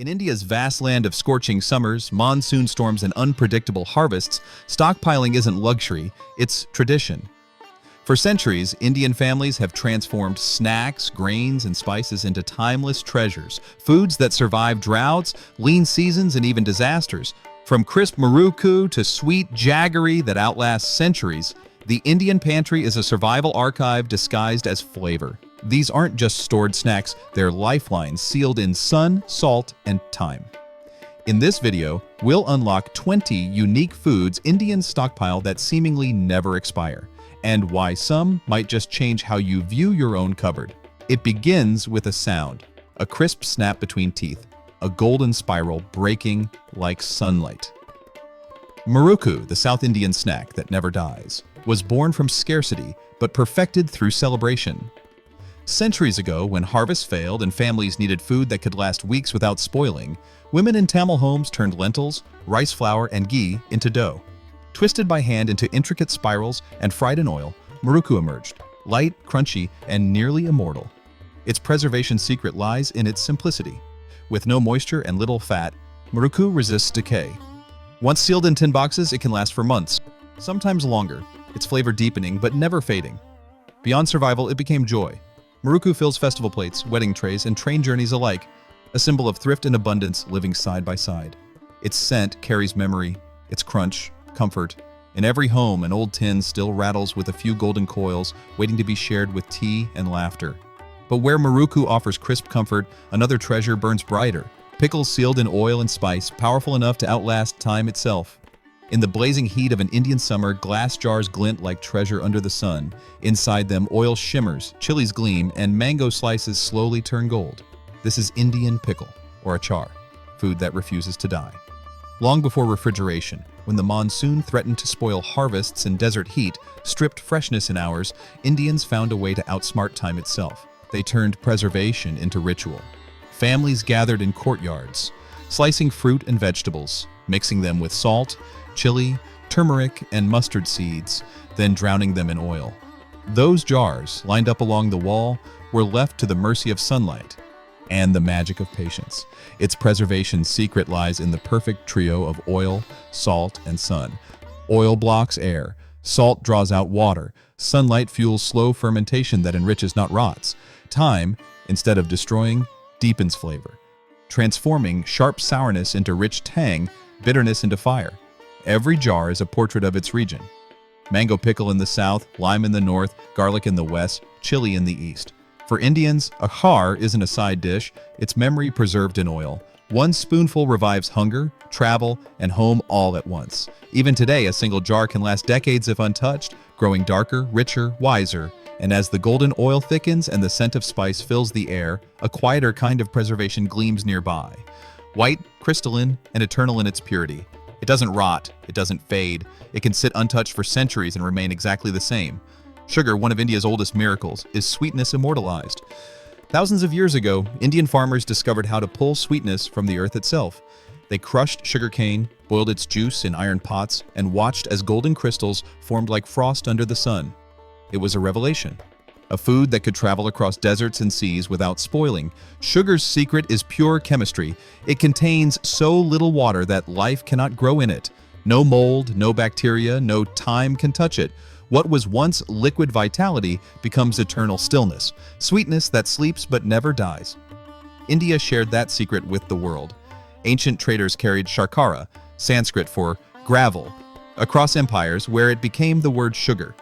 In India's vast land of scorching summers, monsoon storms, and unpredictable harvests, stockpiling isn't luxury, it's tradition. For centuries, Indian families have transformed snacks, grains, and spices into timeless treasures, foods that survive droughts, lean seasons, and even disasters. From crisp Murukku to sweet Jaggery that outlasts centuries, the Indian pantry is a survival archive disguised as flavor. These aren't just stored snacks, they're lifelines sealed in sun, salt, and time. In this video, we'll unlock 20 unique foods Indians stockpile that seemingly never expire, and why some might just change how you view your own cupboard. It begins with a sound, a crisp snap between teeth, a golden spiral breaking like sunlight. Murukku, the South Indian snack that never dies, was born from scarcity but perfected through celebration. Centuries ago, when harvests failed and families needed food that could last weeks without spoiling, women in Tamil homes turned lentils, rice flour, and ghee into dough. Twisted by hand into intricate spirals and fried in oil, Murukku emerged, light, crunchy, and nearly immortal. Its preservation secret lies in its simplicity. With no moisture and little fat, Murukku resists decay. Once sealed in tin boxes, it can last for months, sometimes longer, its flavor deepening but never fading. Beyond survival, it became joy. Murukku fills festival plates, wedding trays, and train journeys alike, a symbol of thrift and abundance living side by side. Its scent carries memory, its crunch, comfort. In every home, an old tin still rattles with a few golden coils, waiting to be shared with tea and laughter. But where Murukku offers crisp comfort, another treasure burns brighter. Pickles sealed in oil and spice, powerful enough to outlast time itself. In the blazing heat of an Indian summer, glass jars glint like treasure under the sun. Inside them, oil shimmers, chilies gleam, and mango slices slowly turn gold. This is Indian pickle, or achar, food that refuses to die. Long before refrigeration, when the monsoon threatened to spoil harvests and desert heat stripped freshness in hours, Indians found a way to outsmart time itself. They turned preservation into ritual. Families gathered in courtyards, slicing fruit and vegetables, mixing them with salt, chili, turmeric, and mustard seeds, then drowning them in oil. Those jars, lined up along the wall, were left to the mercy of sunlight and the magic of patience. Its preservation secret lies in the perfect trio of oil, salt, and sun. Oil blocks air, salt draws out water, sunlight fuels slow fermentation that enriches, not rots. Time, instead of destroying, deepens flavor, transforming sharp sourness into rich tang, bitterness into fire. Every jar is a portrait of its region. Mango pickle in the south, lime in the north, garlic in the west, chili in the east. For Indians, achar isn't a side dish, it's memory preserved in oil. One spoonful revives hunger, travel, and home all at once. Even today, a single jar can last decades if untouched, growing darker, richer, wiser. And as the golden oil thickens and the scent of spice fills the air, a quieter kind of preservation gleams nearby. White, crystalline, and eternal in its purity. It doesn't rot, it doesn't fade, it can sit untouched for centuries and remain exactly the same. Sugar, one of India's oldest miracles, is sweetness immortalized. Thousands of years ago, Indian farmers discovered how to pull sweetness from the earth itself. They crushed sugarcane, boiled its juice in iron pots, and watched as golden crystals formed like frost under the sun. It was a revelation. A food that could travel across deserts and seas without spoiling. Sugar's secret is pure chemistry. It contains so little water that life cannot grow in it. No mold, no bacteria, no time can touch it. What was once liquid vitality becomes eternal stillness, sweetness that sleeps but never dies. India shared that secret with the world. Ancient traders carried sharkara, Sanskrit for gravel, across empires where it became the word sugar.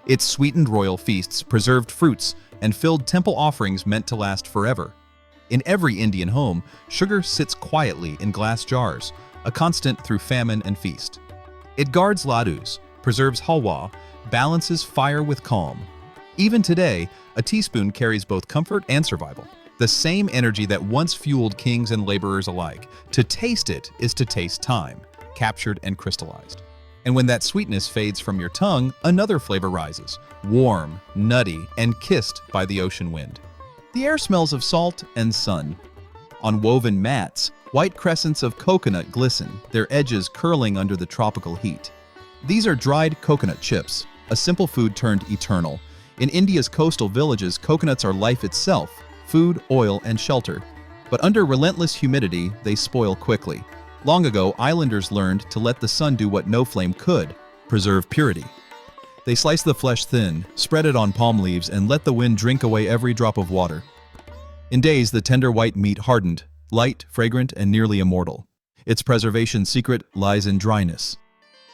It sweetened royal feasts, preserved fruits, and filled temple offerings meant to last forever. In every Indian home, sugar sits quietly in glass jars, a constant through famine and feast. It guards ladus, preserves halwa, balances fire with calm. Even today, a teaspoon carries both comfort and survival, the same energy that once fueled kings and laborers alike. To taste it is to taste time, captured and crystallized. And when that sweetness fades from your tongue, another flavor rises, warm, nutty, and kissed by the ocean wind. The air smells of salt and sun. On woven mats, white crescents of coconut glisten, their edges curling under the tropical heat. These are dried coconut chips, a simple food turned eternal. In India's coastal villages, coconuts are life itself, food, oil, and shelter. But under relentless humidity, they spoil quickly. Long ago, islanders learned to let the sun do what no flame could: preserve purity. They slice the flesh thin, spread it on palm leaves, and let the wind drink away every drop of water. In days, the tender white meat hardened, light, fragrant, and nearly immortal. Its preservation secret lies in dryness.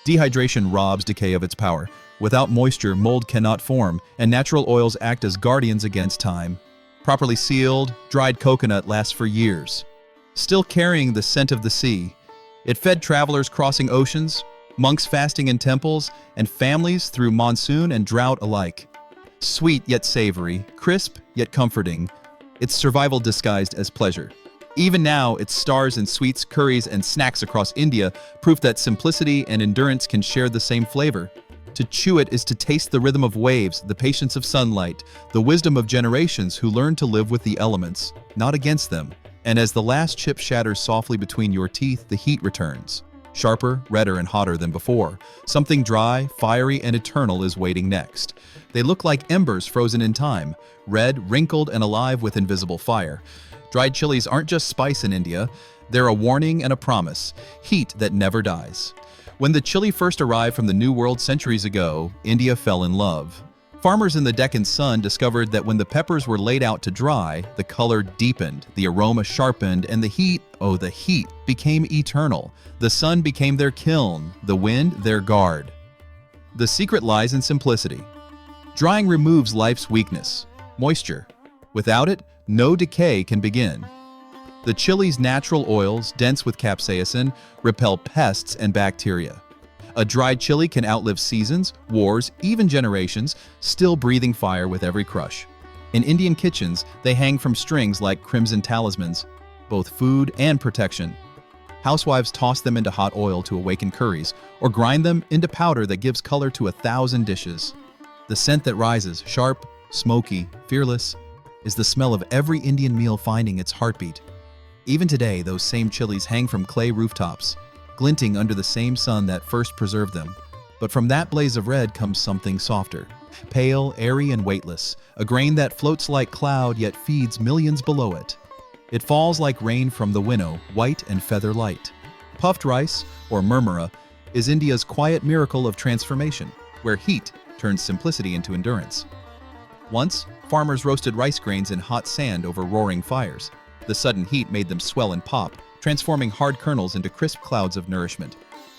Dehydration robs decay of its power. Without moisture, mold cannot form, and natural oils act as guardians against time. Properly sealed, dried coconut lasts for years, still carrying the scent of the sea. It fed travelers crossing oceans, monks fasting in temples, and families through monsoon and drought alike. Sweet yet savory, crisp yet comforting, its survival disguised as pleasure. Even now, it stars in sweets, curries, and snacks across India, proof that simplicity and endurance can share the same flavor. To chew it is to taste the rhythm of waves, the patience of sunlight, the wisdom of generations who learned to live with the elements, not against them. And as the last chip shatters softly between your teeth, the heat returns. Sharper, redder, and hotter than before. Something dry, fiery, and eternal is waiting next. They look like embers frozen in time, red, wrinkled, and alive with invisible fire. Dried chilies aren't just spice in India, they're a warning and a promise, heat that never dies. When the chili first arrived from the New World centuries ago, India fell in love. Farmers in the Deccan sun discovered that when the peppers were laid out to dry, the color deepened, the aroma sharpened, and the heat, oh the heat, became eternal. The sun became their kiln, the wind their guard. The secret lies in simplicity. Drying removes life's weakness, moisture. Without it, no decay can begin. The chili's natural oils, dense with capsaicin, repel pests and bacteria. A dried chili can outlive seasons, wars, even generations, still breathing fire with every crush. In Indian kitchens, they hang from strings like crimson talismans, both food and protection. Housewives toss them into hot oil to awaken curries, or grind them into powder that gives color to 1,000 dishes. The scent that rises, sharp, smoky, fearless, is the smell of every Indian meal finding its heartbeat. Even today, those same chilies hang from clay rooftops, glinting under the same sun that first preserved them. But from that blaze of red comes something softer, pale, airy, and weightless, a grain that floats like cloud yet feeds millions below it. It falls like rain from the winnow, white and feather light. Puffed rice, or murmura, is India's quiet miracle of transformation, where heat turns simplicity into endurance. Once, farmers roasted rice grains in hot sand over roaring fires. The sudden heat made them swell and pop, transforming hard kernels into crisp clouds of nourishment.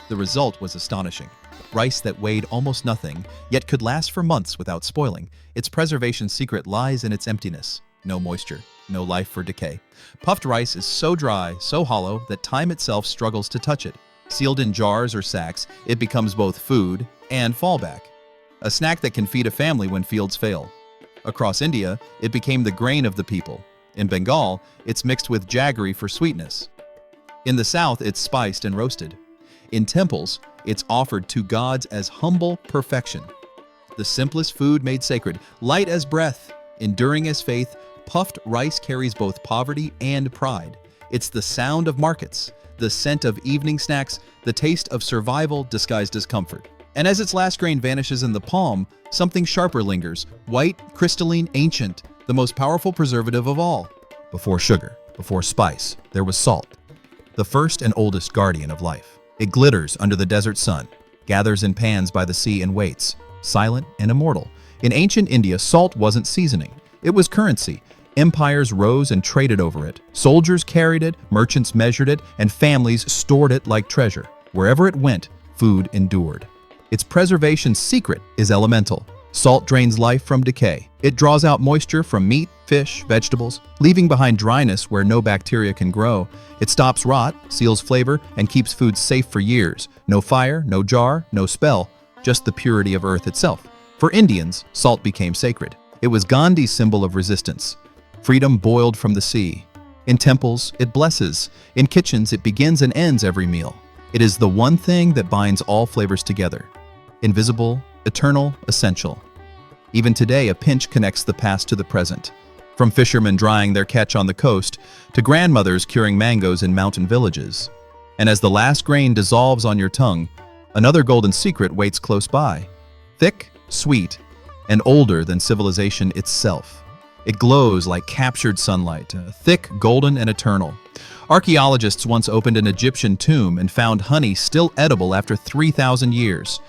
The result was astonishing. Rice that weighed almost nothing, yet could last for months without spoiling. Its preservation secret lies in its emptiness. No moisture, no life for decay. Puffed rice is so dry, so hollow, that time itself struggles to touch it. Sealed in jars or sacks, it becomes both food and fallback. A snack that can feed a family when fields fail. Across India, it became the grain of the people. In Bengal, it's mixed with jaggery for sweetness. In the south, it's spiced and roasted. In temples, it's offered to gods as humble perfection. The simplest food made sacred, light as breath, enduring as faith, puffed rice carries both poverty and pride. It's the sound of markets, the scent of evening snacks, the taste of survival disguised as comfort. And as its last grain vanishes in the palm, something sharper lingers, white, crystalline, ancient, the most powerful preservative of all. Before sugar, before spice, there was salt, the first and oldest guardian of life. It glitters under the desert sun, gathers in pans by the sea and waits, silent and immortal. In ancient India, salt wasn't seasoning. It was currency. Empires rose and traded over it. Soldiers carried it, merchants measured it, and families stored it like treasure. Wherever it went, food endured. Its preservation secret is elemental. Salt drains life from decay. It draws out moisture from meat, fish, vegetables, leaving behind dryness where no bacteria can grow. It stops rot, seals flavor, and keeps food safe for years. No fire, no jar, no spell, just the purity of earth itself. For Indians, salt became sacred. It was Gandhi's symbol of resistance. Freedom boiled from the sea. In temples, it blesses. In kitchens, it begins and ends every meal. It is the one thing that binds all flavors together. Invisible, eternal, essential. Even today, a pinch connects the past to the present. From fishermen drying their catch on the coast to grandmothers curing mangoes in mountain villages. And as the last grain dissolves on your tongue, another golden secret waits close by. Thick, sweet, and older than civilization itself. It glows like captured sunlight, thick, golden, and eternal. Archaeologists once opened an Egyptian tomb and found honey still edible after 3,000 years.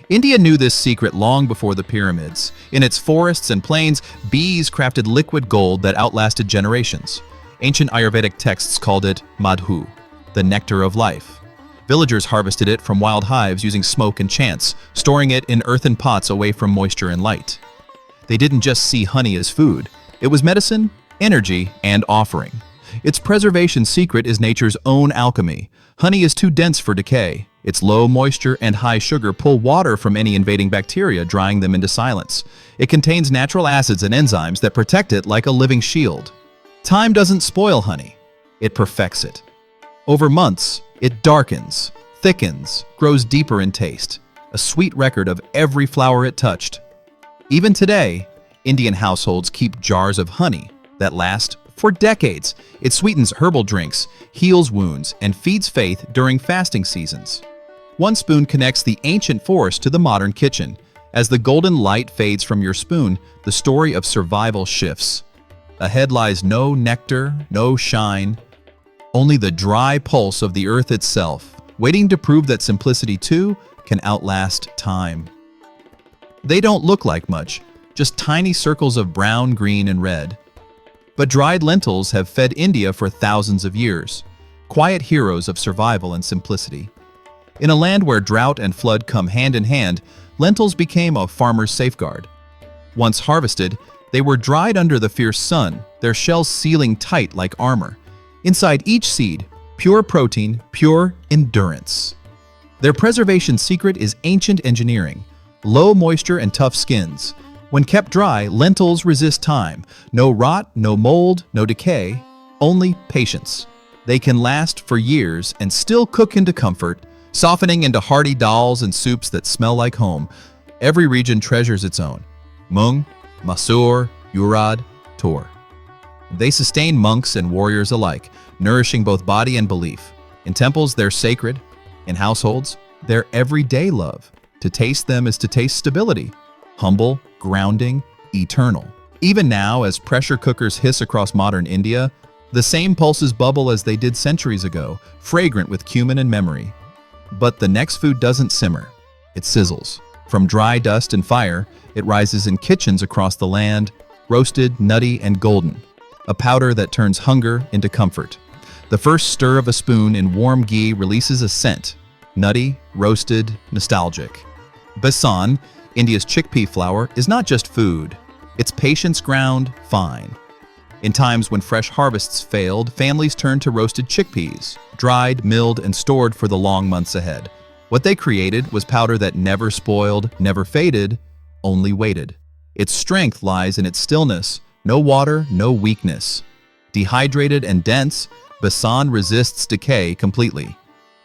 India knew this secret long before the pyramids. In its forests and plains, bees crafted liquid gold that outlasted generations. Ancient Ayurvedic texts called it madhu, the nectar of life. Villagers harvested it from wild hives using smoke and chants, storing it in earthen pots away from moisture and light. They didn't just see honey as food. It was medicine, energy, and offering. Its preservation secret is nature's own alchemy. Honey is too dense for decay. Its low moisture and high sugar pull water from any invading bacteria, drying them into silence. It contains natural acids and enzymes that protect it like a living shield. Time doesn't spoil honey. It perfects it. Over months, it darkens, thickens, grows deeper in taste, a sweet record of every flower it touched. Even today, Indian households keep jars of honey that last for decades. It sweetens herbal drinks, heals wounds, and feeds faith during fasting seasons. One spoon connects the ancient forest to the modern kitchen. As the golden light fades from your spoon, the story of survival shifts. Ahead lies no nectar, no shine, only the dry pulse of the earth itself, waiting to prove that simplicity too can outlast time. They don't look like much, just tiny circles of brown, green, and red. But dried lentils have fed India for thousands of years, quiet heroes of survival and simplicity. In a land where drought and flood come hand in hand, lentils became a farmer's safeguard. Once harvested, they were dried under the fierce sun, their shells sealing tight like armor. Inside each seed, pure protein, pure endurance. Their preservation secret is ancient engineering, low moisture and tough skins. When kept dry, lentils resist time. No rot, no mold, no decay, only patience. They can last for years and still cook into comfort, softening into hearty dals and soups that smell like home. Every region treasures its own. Mung, Masur, Urad, Tor. They sustain monks and warriors alike, nourishing both body and belief. In temples, they're sacred. In households, they're everyday love. To taste them is to taste stability. Humble, grounding, eternal. Even now, as pressure cookers hiss across modern India, the same pulses bubble as they did centuries ago, fragrant with cumin and memory. But the next food doesn't simmer. It sizzles. From dry dust and fire, it rises in kitchens across the land, roasted, nutty, and golden. A powder that turns hunger into comfort. The first stir of a spoon in warm ghee releases a scent. Nutty, roasted, nostalgic. Besan, India's chickpea flour, is not just food. It's patience ground fine. In times when fresh harvests failed, families turned to roasted chickpeas, dried, milled, and stored for the long months ahead. What they created was powder that never spoiled, never faded, only waited. Its strength lies in its stillness. No water, no weakness. Dehydrated and dense, Besan resists decay completely.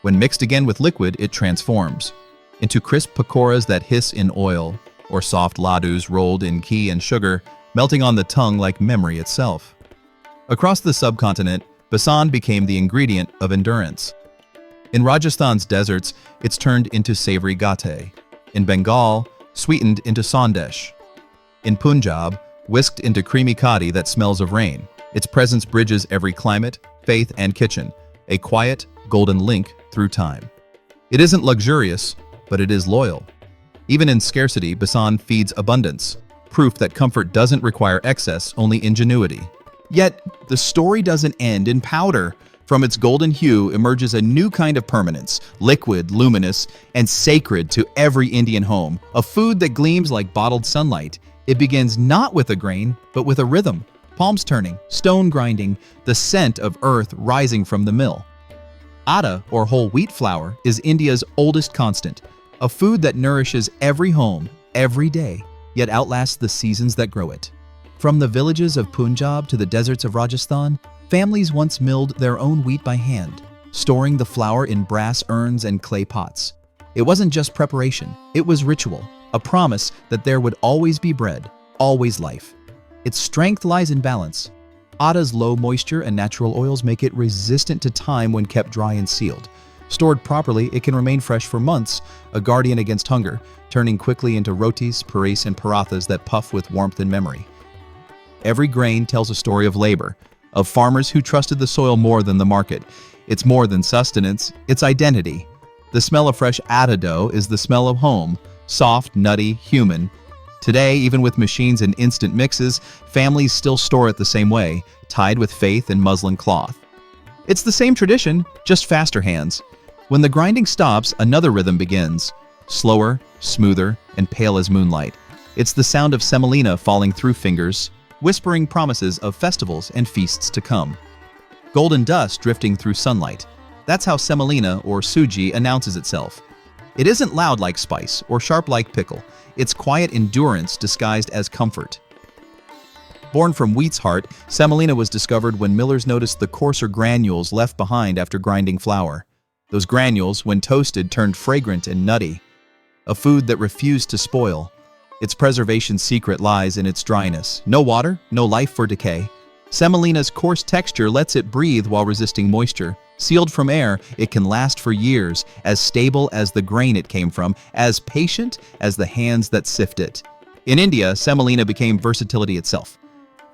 When mixed again with liquid, it transforms into crisp pakoras that hiss in oil, or soft ladus rolled in ghee and sugar, melting on the tongue like memory itself. Across the subcontinent, Besan became the ingredient of endurance. In Rajasthan's deserts, it's turned into savory gatte. In Bengal, sweetened into sandesh. In Punjab, whisked into creamy kadi that smells of rain. Its presence bridges every climate, faith, and kitchen, a quiet, golden link through time. It isn't luxurious, but it is loyal. Even in scarcity, Besan feeds abundance, proof that comfort doesn't require excess, only ingenuity. Yet, the story doesn't end in powder. From its golden hue emerges a new kind of permanence, liquid, luminous, and sacred to every Indian home, a food that gleams like bottled sunlight. It begins not with a grain, but with a rhythm, palms turning, stone grinding, the scent of earth rising from the mill. Atta, or whole wheat flour, is India's oldest constant, a food that nourishes every home, every day, yet outlasts the seasons that grow it. From the villages of Punjab to the deserts of Rajasthan, families once milled their own wheat by hand, storing the flour in brass urns and clay pots. It wasn't just preparation, it was ritual, a promise that there would always be bread, always life. Its strength lies in balance. Atta's low moisture and natural oils make it resistant to time when kept dry and sealed. Stored properly, it can remain fresh for months, a guardian against hunger, turning quickly into rotis, puris, and parathas that puff with warmth and memory. Every grain tells a story of labor, of farmers who trusted the soil more than the market. It's more than sustenance, it's identity. The smell of fresh Atta dough is the smell of home, soft, nutty, human. Today, even with machines and instant mixes, families still store it the same way, tied with faith and muslin cloth. It's the same tradition, just faster hands. When the grinding stops, another rhythm begins. Slower, smoother, and pale as moonlight. It's the sound of semolina falling through fingers, whispering promises of festivals and feasts to come. Golden dust drifting through sunlight. That's how semolina, or suji, announces itself. It isn't loud like spice or sharp like pickle. It's quiet endurance disguised as comfort. Born from wheat's heart, semolina was discovered when millers noticed the coarser granules left behind after grinding flour. Those granules, when toasted, turned fragrant and nutty. A food that refused to spoil. Its preservation secret lies in its dryness. No water, no life for decay. Semolina's coarse texture lets it breathe while resisting moisture. Sealed from air, it can last for years, as stable as the grain it came from, as patient as the hands that sift it. In India, semolina became versatility itself.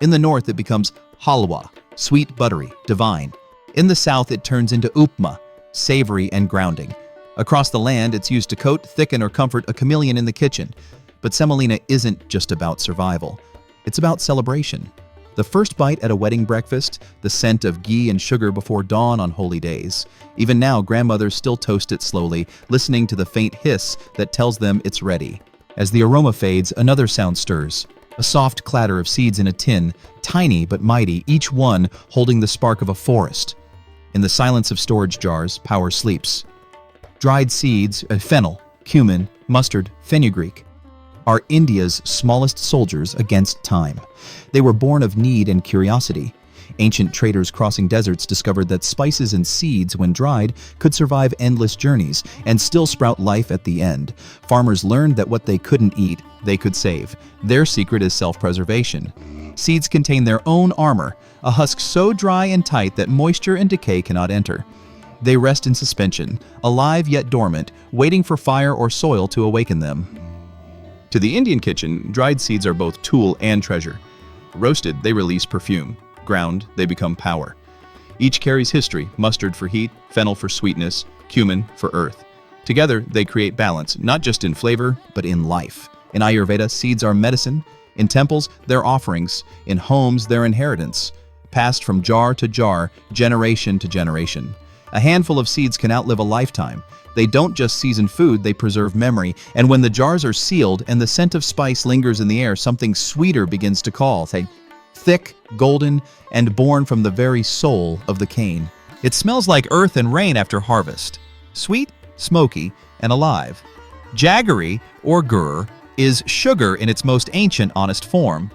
In the north, it becomes halwa, sweet, buttery, divine. In the south, it turns into upma, savory and grounding. Across the land, it's used to coat, thicken, or comfort a chameleon in the kitchen. But semolina isn't just about survival. It's about celebration. The first bite at a wedding breakfast, the scent of ghee and sugar before dawn on holy days. Even now, grandmothers still toast it slowly, listening to the faint hiss that tells them it's ready. As the aroma fades, another sound stirs. A soft clatter of seeds in a tin, tiny but mighty, each one holding the spark of a forest. In the silence of storage jars, power sleeps. Dried seeds, fennel, cumin, mustard, fenugreek, are India's smallest soldiers against time. They were born of need and curiosity. Ancient traders crossing deserts discovered that spices and seeds, when dried, could survive endless journeys and still sprout life at the end. Farmers learned that what they couldn't eat, they could save. Their secret is self-preservation. Seeds contain their own armor, a husk so dry and tight that moisture and decay cannot enter. They rest in suspension, alive yet dormant, waiting for fire or soil to awaken them. To the Indian kitchen, dried seeds are both tool and treasure. Roasted, they release perfume. Ground, they become power. Each carries history: mustard for heat, fennel for sweetness, cumin for earth. Together, they create balance, not just in flavor, but in life. In Ayurveda, seeds are medicine. In temples, they're offerings. In homes, they're inheritance. Passed from jar to jar, generation to generation. A handful of seeds can outlive a lifetime. They don't just season food, they preserve memory. And when the jars are sealed and the scent of spice lingers in the air, something sweeter begins to call. Thick, golden, and born from the very soul of the cane. It smells like earth and rain after harvest. Sweet, smoky, and alive. Jaggery, or gur, is sugar in its most ancient, honest form.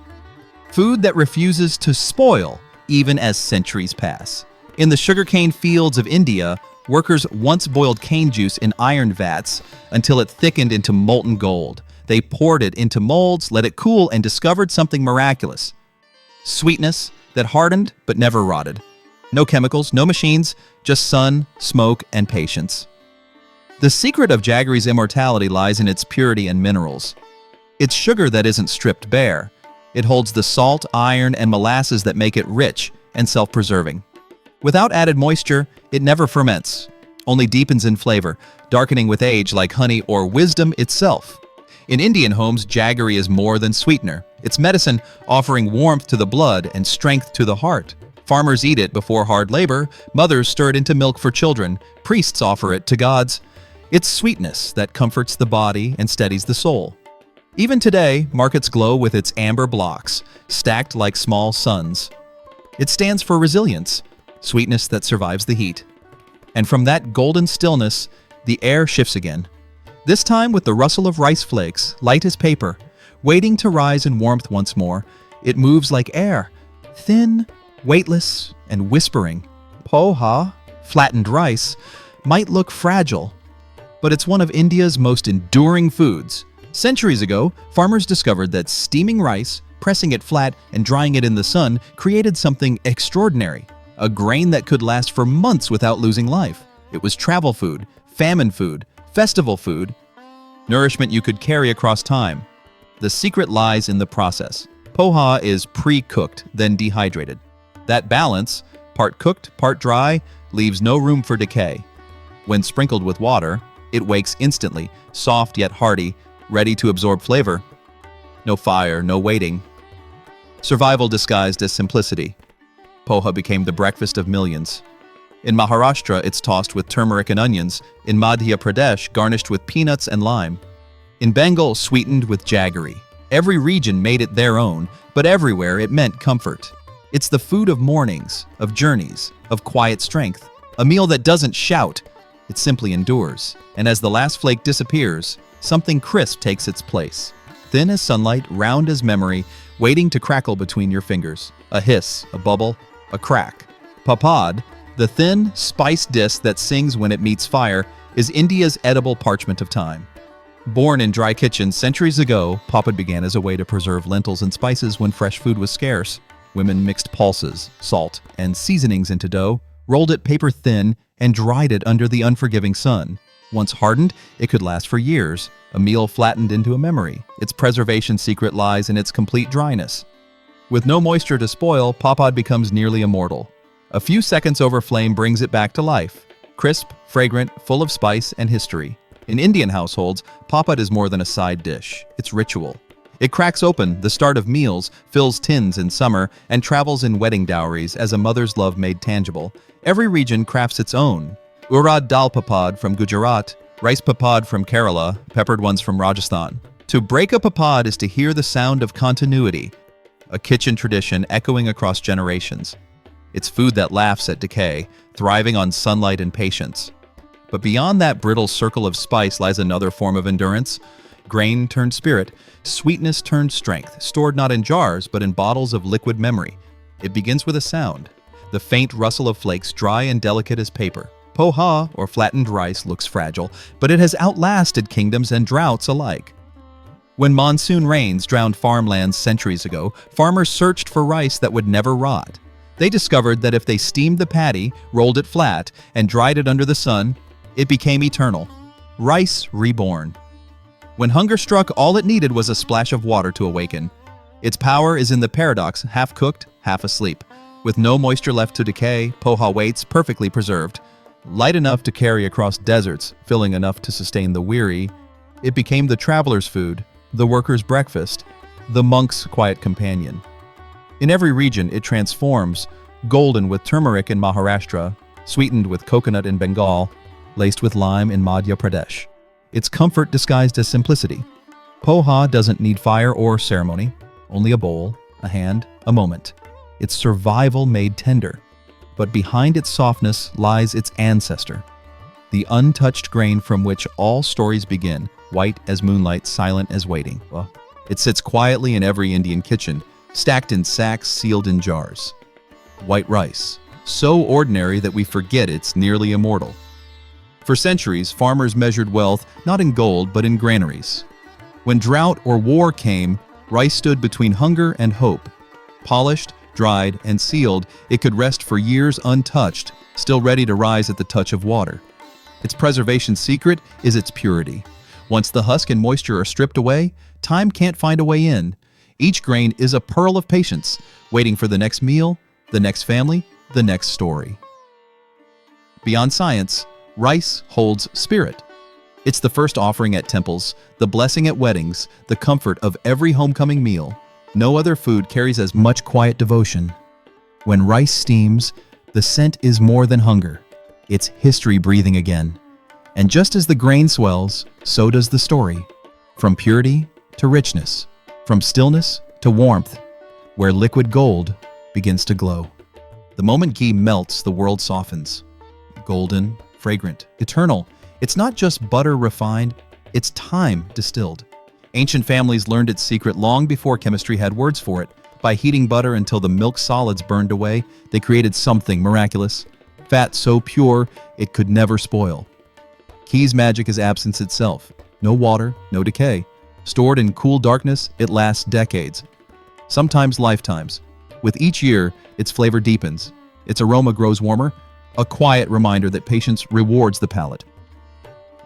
Food that refuses to spoil, even as centuries pass. In the sugarcane fields of India, workers once boiled cane juice in iron vats until it thickened into molten gold. They poured it into molds, let it cool, and discovered something miraculous. Sweetness that hardened but never rotted. No chemicals, no machines, just sun, smoke, and patience. The secret of Jaggery's immortality lies in its purity and minerals. It's sugar that isn't stripped bare. It holds the salt, iron, and molasses that make it rich and self-preserving. Without added moisture, it never ferments, only deepens in flavor, darkening with age like honey or wisdom itself. In Indian homes, jaggery is more than sweetener. It's medicine, offering warmth to the blood and strength to the heart. Farmers eat it before hard labor, mothers stir it into milk for children, priests offer it to gods. It's sweetness that comforts the body and steadies the soul. Even today, markets glow with its amber blocks, stacked like small suns. It stands for resilience, sweetness that survives the heat. And from that golden stillness, the air shifts again. This time with the rustle of rice flakes, light as paper, waiting to rise in warmth once more. It moves like air, thin, weightless, and whispering. Poha, flattened rice, might look fragile, but it's one of India's most enduring foods. Centuries ago, farmers discovered that steaming rice, pressing it flat, and drying it in the sun created something extraordinary. A grain that could last for months without losing life. It was travel food, famine food, festival food, nourishment you could carry across time. The secret lies in the process. Poha is pre-cooked, then dehydrated. That balance, part cooked, part dry, leaves no room for decay. When sprinkled with water, it wakes instantly, soft yet hearty, ready to absorb flavor. No fire, no waiting. Survival disguised as simplicity. Poha became the breakfast of millions. In Maharashtra, it's tossed with turmeric and onions. In Madhya Pradesh, garnished with peanuts and lime. In Bengal, sweetened with jaggery. Every region made it their own, but everywhere it meant comfort. It's the food of mornings, of journeys, of quiet strength. A meal that doesn't shout, it simply endures. And as the last flake disappears, something crisp takes its place. Thin as sunlight, round as memory, waiting to crackle between your fingers. A hiss, a bubble, a crack. Papad, the thin, spiced disc that sings when it meets fire, is India's edible parchment of time. Born in dry kitchens centuries ago, papad began as a way to preserve lentils and spices when fresh food was scarce. Women mixed pulses, salt, and seasonings into dough, rolled it paper thin, and dried it under the unforgiving sun. Once hardened, it could last for years, a meal flattened into a memory. Its preservation secret lies in its complete dryness. With no moisture to spoil, papad becomes nearly immortal. A few seconds over flame brings it back to life. Crisp, fragrant, full of spice and history. In Indian households, papad is more than a side dish. It's ritual. It cracks open, the start of meals, fills tins in summer, and travels in wedding dowries as a mother's love made tangible. Every region crafts its own. Urad dal papad from Gujarat, rice papad from Kerala, peppered ones from Rajasthan. To break a papad is to hear the sound of continuity, a kitchen tradition echoing across generations. It's food that laughs at decay, thriving on sunlight and patience. But beyond that brittle circle of spice lies another form of endurance. Grain turned spirit, sweetness turned strength, stored not in jars, but in bottles of liquid memory. It begins with a sound, the faint rustle of flakes, dry and delicate as paper. Poha, or flattened rice, looks fragile, but it has outlasted kingdoms and droughts alike. When monsoon rains drowned farmlands centuries ago, farmers searched for rice that would never rot. They discovered that if they steamed the paddy, rolled it flat, and dried it under the sun, it became eternal. Rice reborn. When hunger struck, all it needed was a splash of water to awaken. Its power is in the paradox, half cooked, half asleep. With no moisture left to decay, poha waits, perfectly preserved. Light enough to carry across deserts, filling enough to sustain the weary, it became the traveler's food, the worker's breakfast, the monk's quiet companion. In every region, it transforms, golden with turmeric in Maharashtra, sweetened with coconut in Bengal, laced with lime in Madhya Pradesh. It's comfort disguised as simplicity. Poha doesn't need fire or ceremony, only a bowl, a hand, a moment. It's survival made tender. But behind its softness lies its ancestor, the untouched grain from which all stories begin, white as moonlight, silent as waiting. It sits quietly in every Indian kitchen, stacked in sacks, sealed in jars. White rice, so ordinary that we forget it's nearly immortal. For centuries, farmers measured wealth not in gold but in granaries. When drought or war came, rice stood between hunger and hope. Polished, dried, and sealed, it could rest for years untouched, still ready to rise at the touch of water. Its preservation secret is its purity. Once the husk and moisture are stripped away, time can't find a way in. Each grain is a pearl of patience, waiting for the next meal, the next family, the next story. Beyond science, rice holds spirit. It's the first offering at temples, the blessing at weddings, the comfort of every homecoming meal. No other food carries as much quiet devotion. When rice steams, the scent is more than hunger. It's history breathing again. And just as the grain swells, so does the story. From purity to richness, from stillness to warmth, where liquid gold begins to glow. The moment ghee melts, the world softens. Golden, fragrant, eternal. It's not just butter refined, it's time distilled. Ancient families learned its secret long before chemistry had words for it. By heating butter until the milk solids burned away, they created something miraculous. Fat so pure, it could never spoil. Ghee's magic is absence itself. No water, no decay. Stored in cool darkness, it lasts decades, sometimes lifetimes. With each year, its flavor deepens. Its aroma grows warmer, a quiet reminder that patience rewards the palate.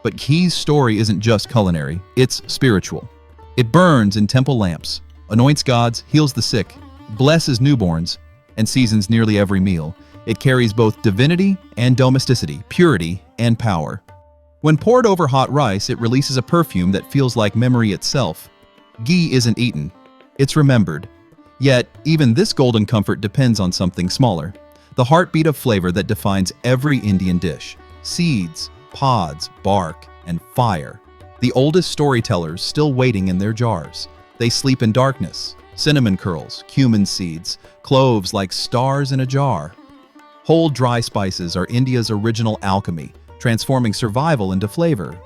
But Ghee's story isn't just culinary, it's spiritual. It burns in temple lamps, anoints gods, heals the sick, blesses newborns, and seasons nearly every meal. It carries both divinity and domesticity, purity and power. When poured over hot rice, it releases a perfume that feels like memory itself. Ghee isn't eaten, it's remembered. Yet, even this golden comfort depends on something smaller. The heartbeat of flavor that defines every Indian dish. Seeds, pods, bark, and fire. The oldest storytellers still waiting in their jars. They sleep in darkness. Cinnamon curls, cumin seeds, cloves like stars in a jar. Whole dry spices are India's original alchemy, transforming survival into flavor.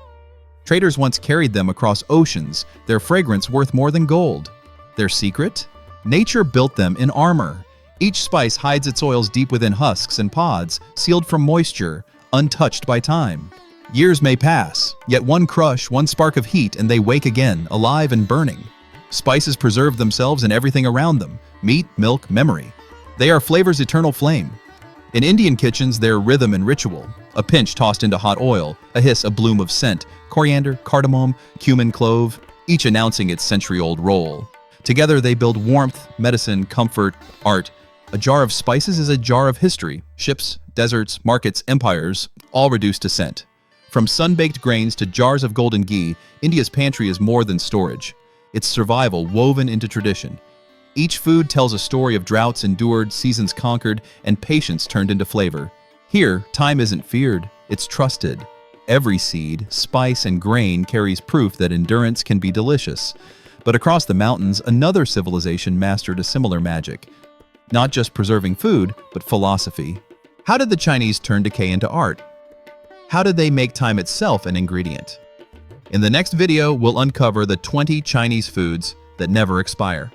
Traders once carried them across oceans, their fragrance worth more than gold. Their secret? Nature built them in armor. Each spice hides its oils deep within husks and pods, sealed from moisture, untouched by time. Years may pass, yet one crush, one spark of heat, and they wake again, alive and burning. Spices preserve themselves in everything around them: meat, milk, memory. They are flavor's eternal flame. In Indian kitchens, they're rhythm and ritual. A pinch tossed into hot oil, a hiss, a bloom of scent, coriander, cardamom, cumin, clove, each announcing its century-old role. Together they build warmth, medicine, comfort, art. A jar of spices is a jar of history. Ships, deserts, markets, empires, all reduced to scent. From sun-baked grains to jars of golden ghee, India's pantry is more than storage. It's survival woven into tradition. Each food tells a story of droughts endured, seasons conquered, and patience turned into flavor. Here, time isn't feared, it's trusted. Every seed, spice, and grain carries proof that endurance can be delicious. But across the mountains, another civilization mastered a similar magic. Not just preserving food, but philosophy. How did the Chinese turn decay into art? How did they make time itself an ingredient? In the next video, we'll uncover the 20 Chinese foods that never expire.